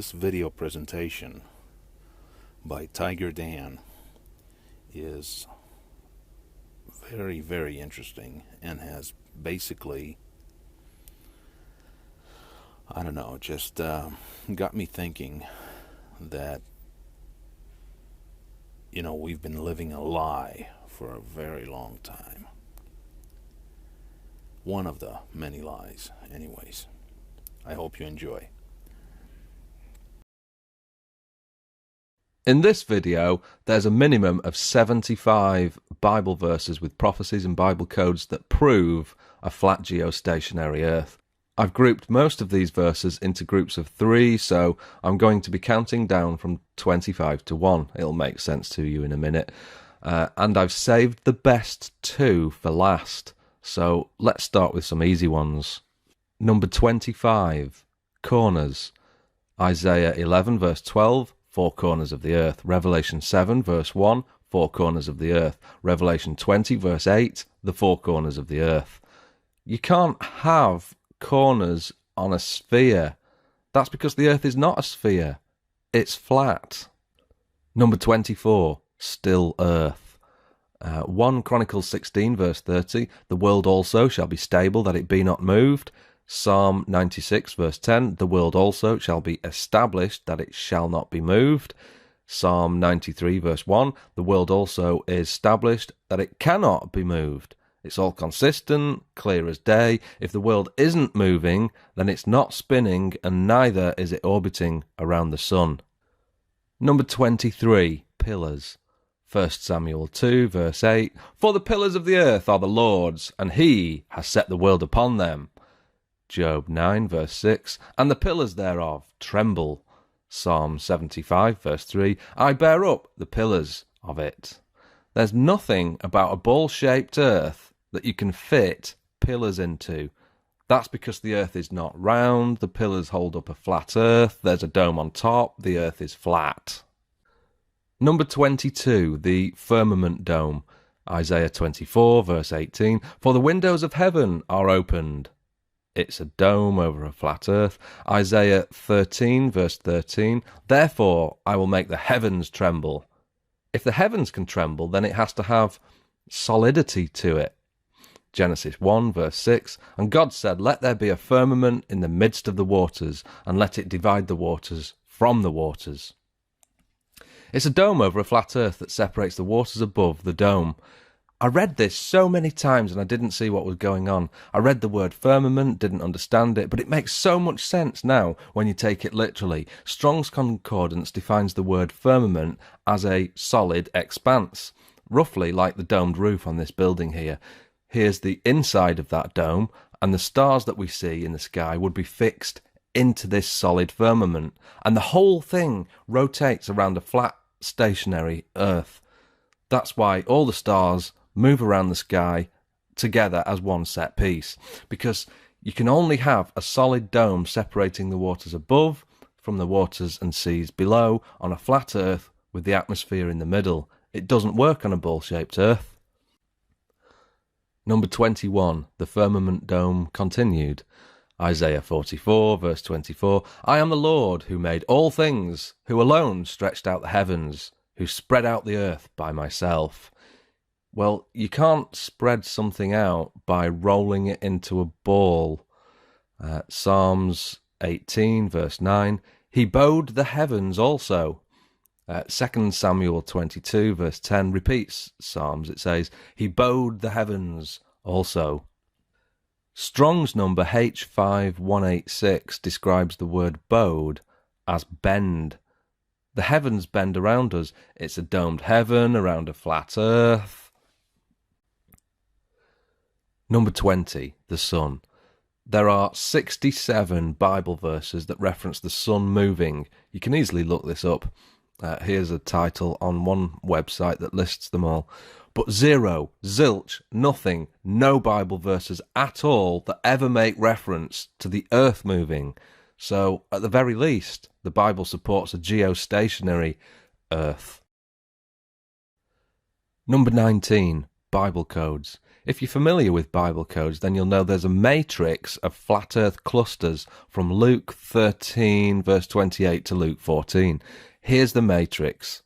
This video presentation by tigerdan is very, very interesting and has basically, I don't know, just got me thinking that, we've been living a lie for a very long time. One of the many lies, anyways. I hope you enjoy. In this video, there's a minimum of 75 Bible verses with prophecies and Bible codes that prove a flat geostationary Earth. I've grouped most of these verses into groups of 3, so I'm going to be counting down from 25 to 1. It'll make sense to you in a minute. And I've saved the best 2 for last. So let's start with some easy ones. Number 25, corners. Isaiah 11 verse 12. 4 corners of the earth. Revelation 7 verse 1, 4 corners of the earth. Revelation 20 verse 8, the 4 corners of the earth. You can't have corners on a sphere. That's because the earth is not a sphere. It's flat. Number 24, still earth. 1 Chronicles 16 verse 30, the world also shall be stable, that it be not moved. Psalm 96 verse 10, the world also shall be established, that it shall not be moved. Psalm 93 verse 1, the world also is established, that it cannot be moved. It's all consistent, clear as day. If the world isn't moving, then it's not spinning, and neither is it orbiting around the sun. Number 23, pillars. 1 Samuel 2 verse 8, for the pillars of the earth are the Lord's, and he has set the world upon them. Job 9 verse 6, and the pillars thereof tremble. Psalm 75 verse 3, I bear up the pillars of it. There's nothing about a ball-shaped earth that you can fit pillars into. That's because the earth is not round, the pillars hold up a flat earth, there's a dome on top, the earth is flat. Number 22, the firmament dome. Isaiah 24 verse 18, for the windows of heaven are opened. It's a dome over a flat earth. Isaiah 13 verse 13, therefore I will make the heavens tremble. If the heavens can tremble, then it has to have solidity to it. Genesis 1 verse 6, and God said, let there be a firmament in the midst of the waters, and let it divide the waters from the waters. It's a dome over a flat earth that separates the waters above the dome. I read this so many times and I didn't see what was going on. I read the word firmament, didn't understand it, but it makes so much sense now when you take it literally. Strong's Concordance defines the word firmament as a solid expanse, roughly like the domed roof on this building here. Here's the inside of that dome, and the stars that we see in the sky would be fixed into this solid firmament, and the whole thing rotates around a flat, stationary Earth. That's why all the stars move around the sky together as one set piece, because you can only have a solid dome separating the waters above from the waters and seas below on a flat Earth with the atmosphere in the middle. It doesn't work on a ball-shaped Earth. Number 21, the firmament dome continued. Isaiah 44 verse 24, I am the Lord who made all things, who alone stretched out the heavens, who spread out the earth by myself. Well, you can't spread something out by rolling it into a ball. Psalms 18 verse 9, he bowed the heavens also. 2 Samuel 22 verse 10 repeats Psalms. It says, he bowed the heavens also. Strong's number H5186 describes the word bowed as bend. The heavens bend around us. It's a domed heaven around a flat earth. Number 20, the sun. There are 67 Bible verses that reference the sun moving. You can easily look this up. Here's a title on one website that lists them all. But zero, zilch, nothing, no Bible verses at all that ever make reference to the earth moving. So, at the very least, the Bible supports a geostationary earth. Number 19, Bible codes. If you're familiar with Bible codes, then you'll know there's a matrix of flat earth clusters from Luke 13 verse 28 to Luke 14. Here's the matrix.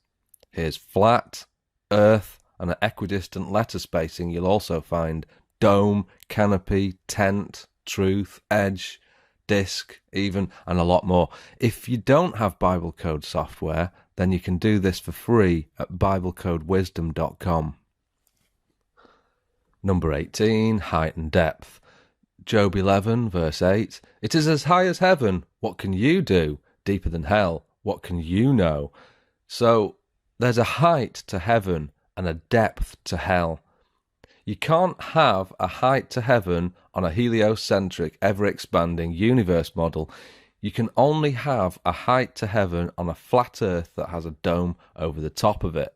Here's flat, earth, and at equidistant letter spacing you'll also find dome, canopy, tent, truth, edge, disc, even, and a lot more. If you don't have Bible code software, then you can do this for free at biblecodewisdom.com. Number 18, height and depth. Job 11, verse 8. It is as high as heaven. What can you do? Deeper than hell. What can you know? So there's a height to heaven and a depth to hell. You can't have a height to heaven on a heliocentric, ever-expanding universe model. You can only have a height to heaven on a flat earth that has a dome over the top of it.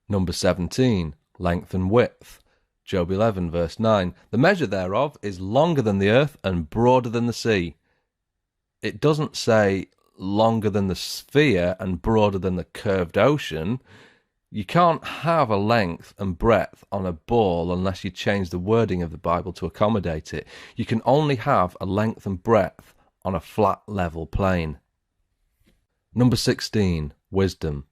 Number 17, length and width. Job 11, verse 9. The measure thereof is longer than the earth and broader than the sea. It doesn't say longer than the sphere and broader than the curved ocean. You can't have a length and breadth on a ball unless you change the wording of the Bible to accommodate it. You can only have a length and breadth on a flat level plane. Number 16, wisdom.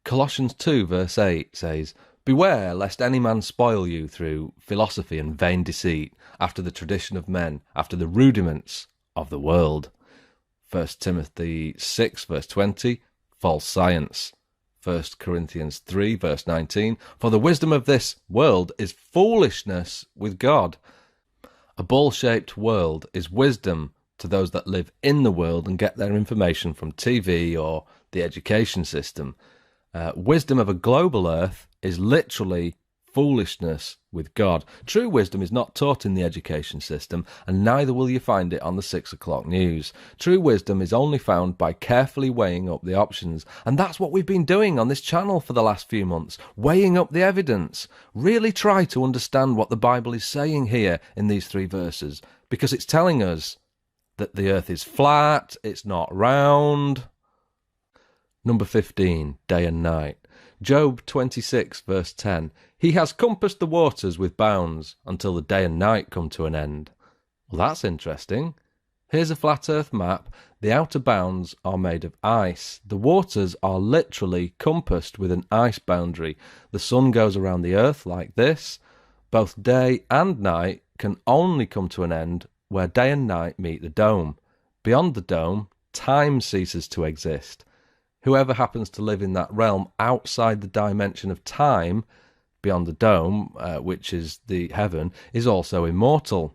Colossians 2 verse 8 says, Beware lest any man spoil you through philosophy and vain deceit, after the tradition of men, after the rudiments of the world. 1 Timothy 6 verse 20, false science. 1 Corinthians 3 verse 19, for the wisdom of this world is foolishness with God. A ball-shaped world is wisdom to those that live in the world and get their information from TV or the education system. Wisdom of a global earth is literally foolishness with God. True wisdom is not taught in the education system, and neither will you find it on the 6 o'clock news. True wisdom is only found by carefully weighing up the options, and that's what we've been doing on this channel for the last few months, weighing up the evidence. Really try to understand what the Bible is saying here in these 3 verses, because it's telling us that the earth is flat, it's not round. Number 15, day and night. Job 26 verse 10. He has compassed the waters with bounds until the day and night come to an end. Well, that's interesting. Here's a flat earth map. The outer bounds are made of ice. The waters are literally compassed with an ice boundary. The sun goes around the earth like this. Both day and night can only come to an end where day and night meet the dome. Beyond the dome, time ceases to exist. Whoever happens to live in that realm outside the dimension of time, beyond the dome, which is the heaven, is also immortal.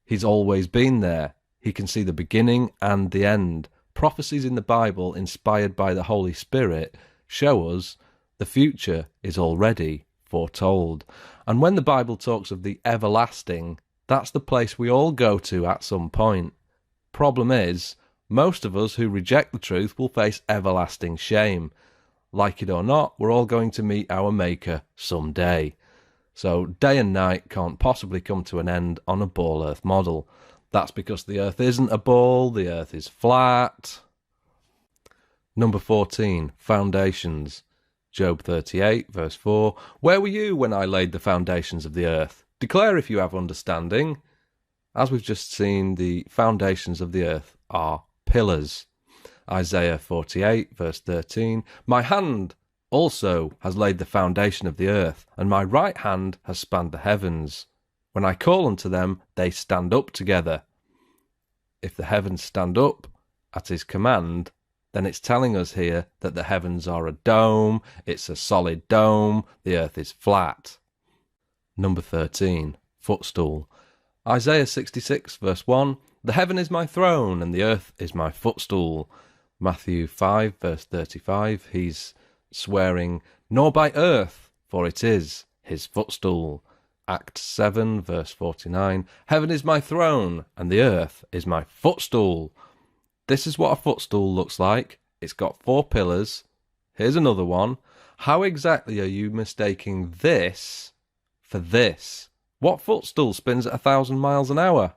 He's always been there. He can see the beginning and the end. Prophecies in the Bible, inspired by the Holy Spirit, show us the future is already foretold. And when the Bible talks of the everlasting, that's the place we all go to at some point. Problem is, most of us who reject the truth will face everlasting shame. Like it or not, we're all going to meet our Maker someday. So day and night can't possibly come to an end on a ball earth model. That's because the earth isn't a ball, the earth is flat. Number 14, foundations. Job 38 verse 4. Where were you when I laid the foundations of the earth? Declare if you have understanding. As we've just seen, the foundations of the earth are pillars. Isaiah 48 verse 13. My hand also has laid the foundation of the earth, and my right hand has spanned the heavens. When I call unto them, they stand up together. If the heavens stand up at his command, then it's telling us here that the heavens are a dome, it's a solid dome, the earth is flat. Number 13, footstool. Isaiah 66 verse 1. The heaven is my throne, and the earth is my footstool. Matthew 5 verse 35. He's swearing, nor by earth, for it is his footstool. Acts 7 verse 49. Heaven is my throne, and the earth is my footstool. This is what a footstool looks like. It's got 4 pillars. Here's another one. How exactly are you mistaking this for this? What footstool spins at 1,000 miles an hour?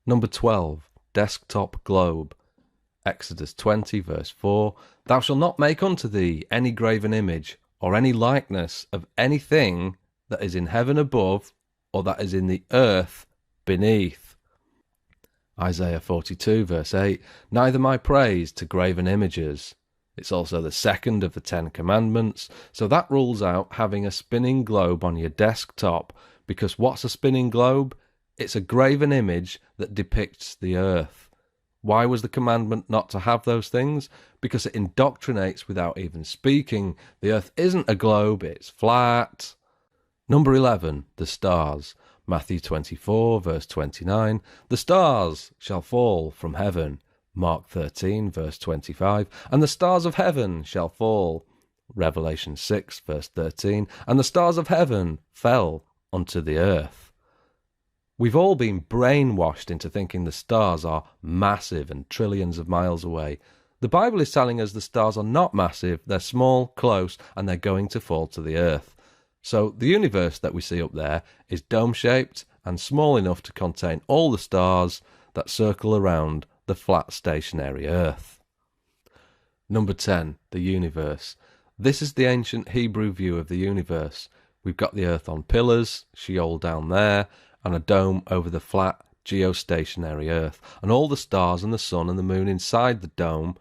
Number 12, desktop globe. Exodus 20 verse 4. Thou shalt not make unto thee any graven image, or any likeness of anything that is in heaven above, or that is in the earth beneath. Isaiah 42 verse 8, neither my praise to graven images. It's also the second of the 10 commandments, so that rules out having a spinning globe on your desktop, because what's a spinning globe? It's a graven image that depicts the earth. Why was the commandment not to have those things? Because it indoctrinates without even speaking. The earth isn't a globe, it's flat. Number 11, the stars. Matthew 24 verse 29, the stars shall fall from heaven. Mark 13 verse 25, and the stars of heaven shall fall. Revelation 6 verse 13, and the stars of heaven fell unto the earth. We've all been brainwashed into thinking the stars are massive and trillions of miles away. The Bible is telling us the stars are not massive, they're small, close, and they're going to fall to the earth. So the universe that we see up there is dome-shaped and small enough to contain all the stars that circle around the flat stationary earth. Number 10, the universe. This is the ancient Hebrew view of the universe. We've got the earth on pillars, Sheol down there, and a dome over the flat geostationary earth, and all the stars and the sun and the moon inside the dome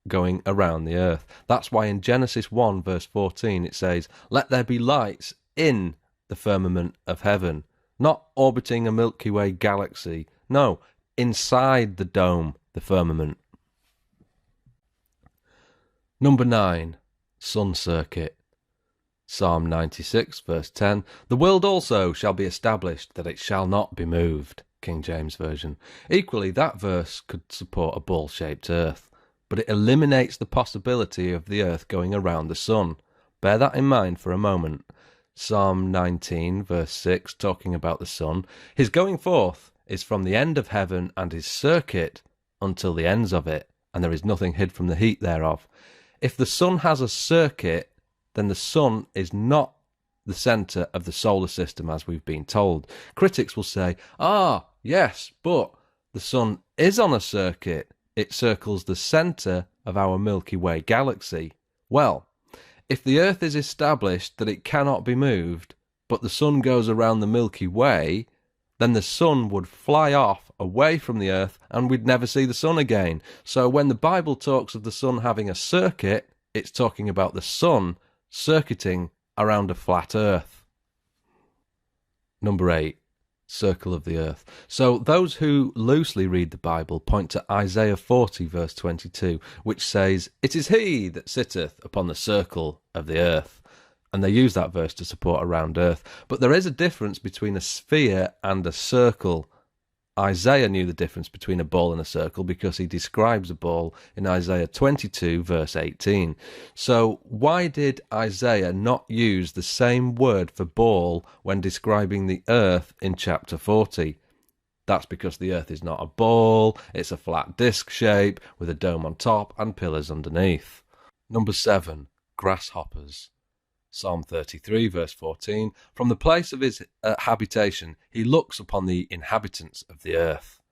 going around the earth. That's why in Genesis 1 verse 14 it says, let there be lights in the firmament of heaven, not orbiting a Milky Way galaxy, no, inside the dome, the firmament. Number 9, sun circuit. Psalm 96 verse 10, the world also shall be established, that it shall not be moved. King James Version. Equally, that verse could support a ball-shaped earth, but it eliminates the possibility of the earth going around the sun. Bear that in mind for a moment. Psalm 19 verse 6, talking about the sun, his going forth is from the end of heaven, and his circuit until the ends of it, and there is nothing hid from the heat thereof. If the sun has a circuit, then the sun is not the centre of the solar system as we've been told. Critics will say, yes, but the sun is on a circuit. It circles the centre of our Milky Way galaxy. Well, if the earth is established that it cannot be moved, but the sun goes around the Milky Way, then the sun would fly off away from the earth and we'd never see the sun again. So when the Bible talks of the sun having a circuit, it's talking about the sun circuiting around a flat earth. Number 8, circle of the earth. So those who loosely read the Bible point to Isaiah 40 verse 22, which says, it is he that sitteth upon the circle of the earth. And they use that verse to support a round earth. But there is a difference between a sphere and a circle. Isaiah knew the difference between a ball and a circle because he describes a ball in Isaiah 22 verse 18. So why did Isaiah not use the same word for ball when describing the earth in chapter 40? That's because the earth is not a ball, it's a flat disc shape with a dome on top and pillars underneath. Number 7, grasshoppers. Psalm 33 verse 14, from the place of his habitation he looks upon the inhabitants of the earth.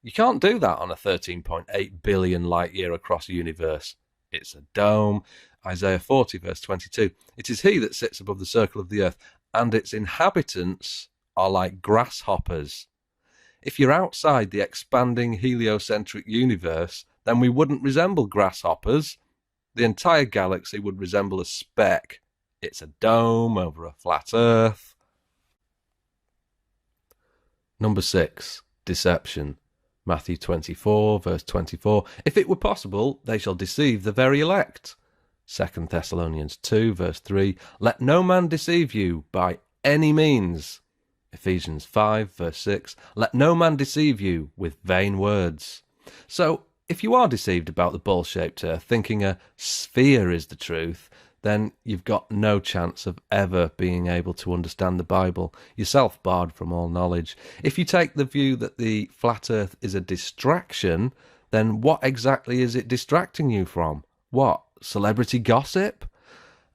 You can't do that on a 13.8 billion light year across the universe. It's a dome. Isaiah 40 verse 22, it is he that sits above the circle of the earth, and its inhabitants are like grasshoppers. If you're outside the expanding heliocentric universe, then we wouldn't resemble grasshoppers. The entire galaxy would resemble a speck. It's a dome over a flat earth. Number 6, deception. Matthew 24, verse 24. If it were possible, they shall deceive the very elect. 2 Thessalonians 2, verse 3. Let no man deceive you by any means. Ephesians 5, verse 6. Let no man deceive you with vain words. So, if you are deceived about the ball-shaped earth, thinking a sphere is the truth, then you've got no chance of ever being able to understand the Bible. You're self-barred from all knowledge. If you take the view that the flat earth is a distraction, then what exactly is it distracting you from? What, celebrity gossip?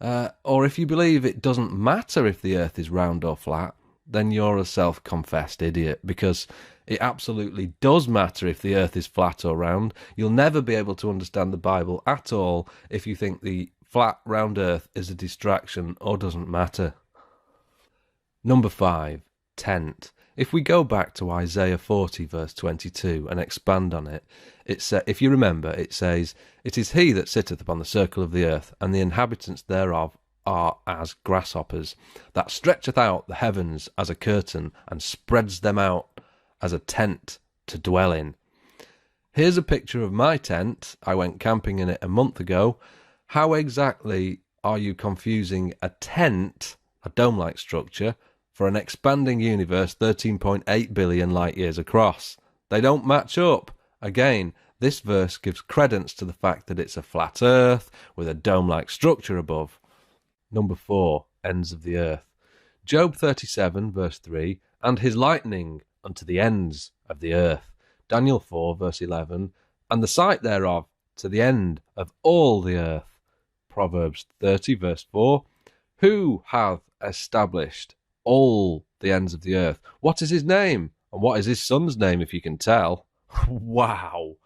Or if you believe it doesn't matter if the earth is round or flat, then you're a self-confessed idiot, because it absolutely does matter if the earth is flat or round. You'll never be able to understand the Bible at all if you think the flat, round earth is a distraction or doesn't matter. Number 5, tent. If we go back to Isaiah 40 verse 22 and expand on it, if you remember, it says, "It is he that sitteth upon the circle of the earth, and the inhabitants thereof are as grasshoppers, that stretcheth out the heavens as a curtain, and spreads them out as a tent to dwell in." Here's a picture of my tent. I went camping in it a month ago. How exactly are you confusing a tent, a dome-like structure, for an expanding universe 13.8 billion light years across? They don't match up. Again, this verse gives credence to the fact that it's a flat earth with a dome-like structure above. Number 4, ends of the earth. Job 37 verse 3, "And his lightning unto the ends of the earth." Daniel 4 verse 11, "And the sight thereof to the end of all the earth." Proverbs 30 verse 4, "Who hath established all the ends of the earth? What is his name? And what is his son's name, if you can tell?" Wow.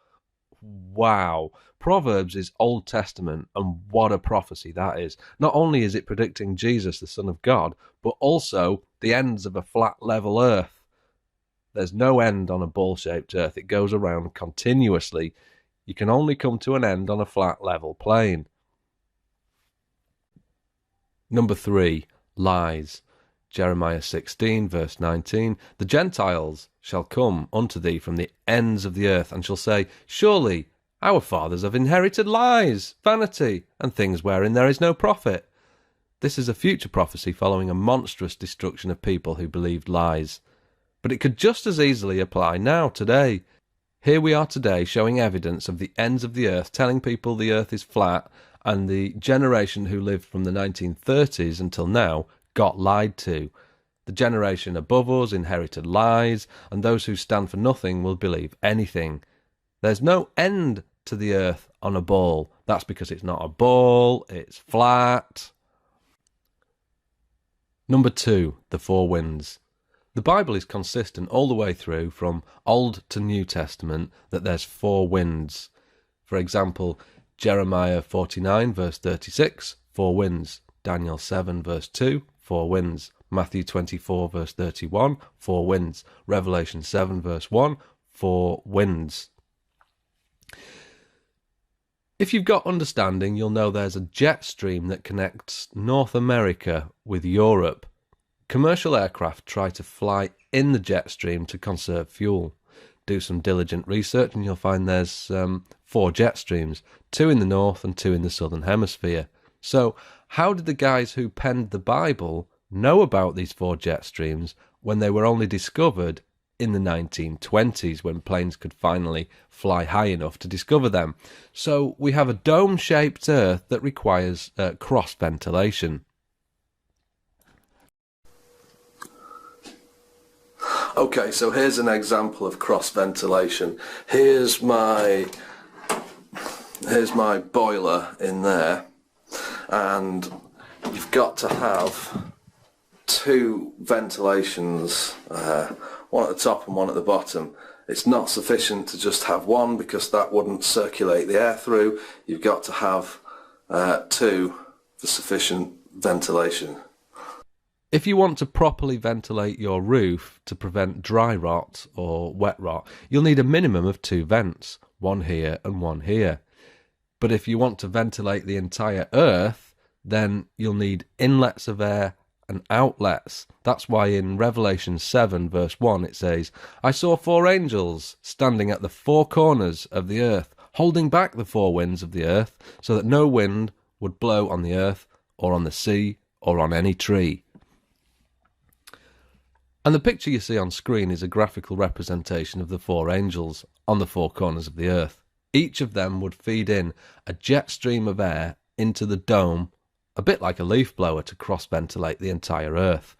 Wow. Proverbs is Old Testament, and what a prophecy that is. Not only is it predicting Jesus, the Son of God, but also the ends of a flat, level earth. There's no end on a ball-shaped earth. It goes around continuously. You can only come to an end on a flat, level plane. Number 3, lies. Jeremiah 16 verse 19, "The Gentiles shall come unto thee from the ends of the earth, and shall say, Surely our fathers have inherited lies, vanity, and things wherein there is no profit." This is a future prophecy following a monstrous destruction of people who believed lies. But it could just as easily apply now, today. Here we are today showing evidence of the ends of the earth, telling people the earth is flat, and the generation who lived from the 1930s until now got lied to. The generation above us inherited lies, and those who stand for nothing will believe anything. There's no end to the earth on a ball. That's because it's not a ball, it's flat. Number 2, the 4 winds. The Bible is consistent all the way through, from Old to New Testament, that there's 4 winds. For example, Jeremiah 49 verse 36, 4 winds. Daniel 7 verse 2, 4 winds. Matthew 24 verse 31, 4 winds. Revelation 7 verse 1, 4 winds. If you've got understanding, you'll know there's a jet stream that connects North America with Europe. Commercial aircraft try to fly in the jet stream to conserve fuel. Do some diligent research and you'll find there's 4 jet streams, 2 in the north and 2 in the southern hemisphere. So how did the guys who penned the Bible know about these 4 jet streams when they were only discovered in the 1920s, when planes could finally fly high enough to discover them? So we have a dome-shaped earth that requires cross-ventilation. Okay, so here's an example of cross-ventilation. Here's my boiler in there, and you've got to have 2 ventilations, one at the top and one at the bottom. It's not sufficient to just have one, because that wouldn't circulate the air through. You've got to have 2 for sufficient ventilation. If you want to properly ventilate your roof to prevent dry rot or wet rot, you'll need a minimum of 2 vents, one here and one here. But if you want to ventilate the entire earth, then you'll need inlets of air and outlets. That's why in Revelation 7 verse 1 it says, "I saw 4 angels standing at the 4 corners of the earth, holding back the 4 winds of the earth, so that no wind would blow on the earth or on the sea or on any tree." And the picture you see on screen is a graphical representation of the 4 angels on the 4 corners of the earth. Each of them would feed in a jet stream of air into the dome, a bit like a leaf blower, to cross-ventilate the entire earth.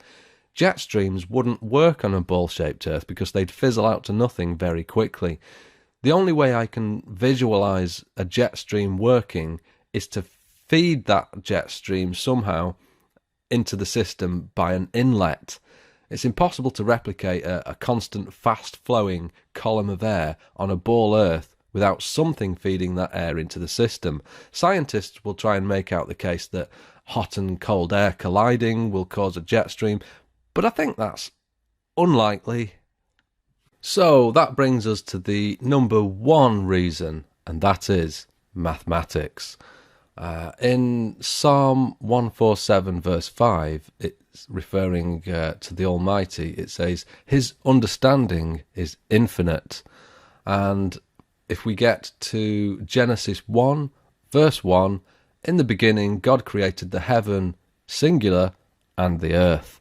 Jet streams wouldn't work on a ball-shaped earth because they'd fizzle out to nothing very quickly. The only way I can visualize a jet stream working is to feed that jet stream somehow into the system by an inlet. It's impossible to replicate a constant fast-flowing column of air on a ball earth without something feeding that air into the system. Scientists will try and make out the case that hot and cold air colliding will cause a jet stream, but I think that's unlikely. So that brings us to the number one reason, and that is mathematics. In Psalm 147 verse 5, it's referring to the Almighty. It says, His understanding is infinite. And if we get to Genesis 1 verse 1, in the beginning God created the heaven, singular, and the earth.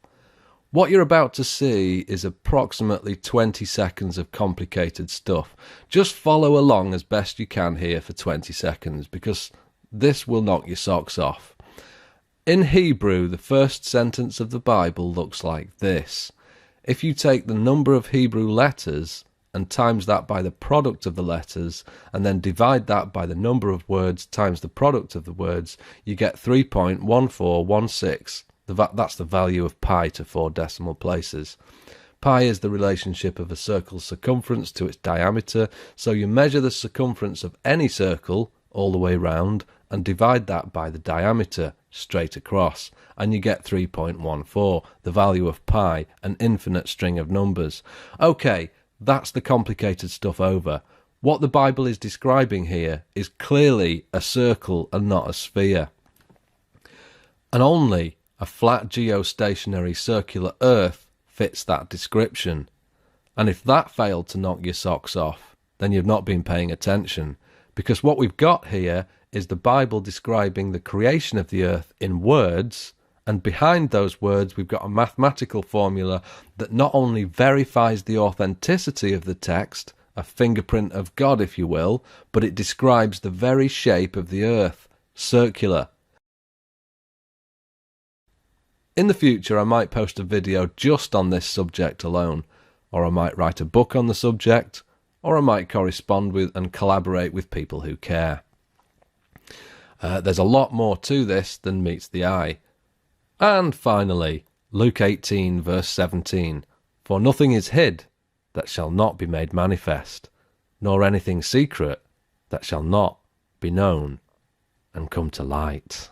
What you're about to see is approximately 20 seconds of complicated stuff. Just follow along as best you can here for 20 seconds, because this will knock your socks off. In Hebrew, the first sentence of the Bible looks like this. If you take the number of Hebrew letters and times that by the product of the letters, and then divide that by the number of words times the product of the words, you get 3.1416. That's the value of pi to 4 decimal places. Pi is the relationship of a circle's circumference to its diameter, so you measure the circumference of any circle all the way round and divide that by the diameter straight across, and you get 3.14, the value of pi, an infinite string of numbers. Okay, that's the complicated stuff over. What the Bible is describing here is clearly a circle and not a sphere. And only a flat geostationary circular Earth fits that description. And if that failed to knock your socks off, then you've not been paying attention, because what we've got here is the Bible describing the creation of the earth in words, and behind those words we've got a mathematical formula that not only verifies the authenticity of the text, a fingerprint of God if you will, but it describes the very shape of the earth, circular. In the future I might post a video just on this subject alone, or I might write a book on the subject, or I might correspond with and collaborate with people who care. There's a lot more to this than meets the eye. And finally, Luke 18 verse 17, For nothing is hid that shall not be made manifest, nor anything secret that shall not be known and come to light.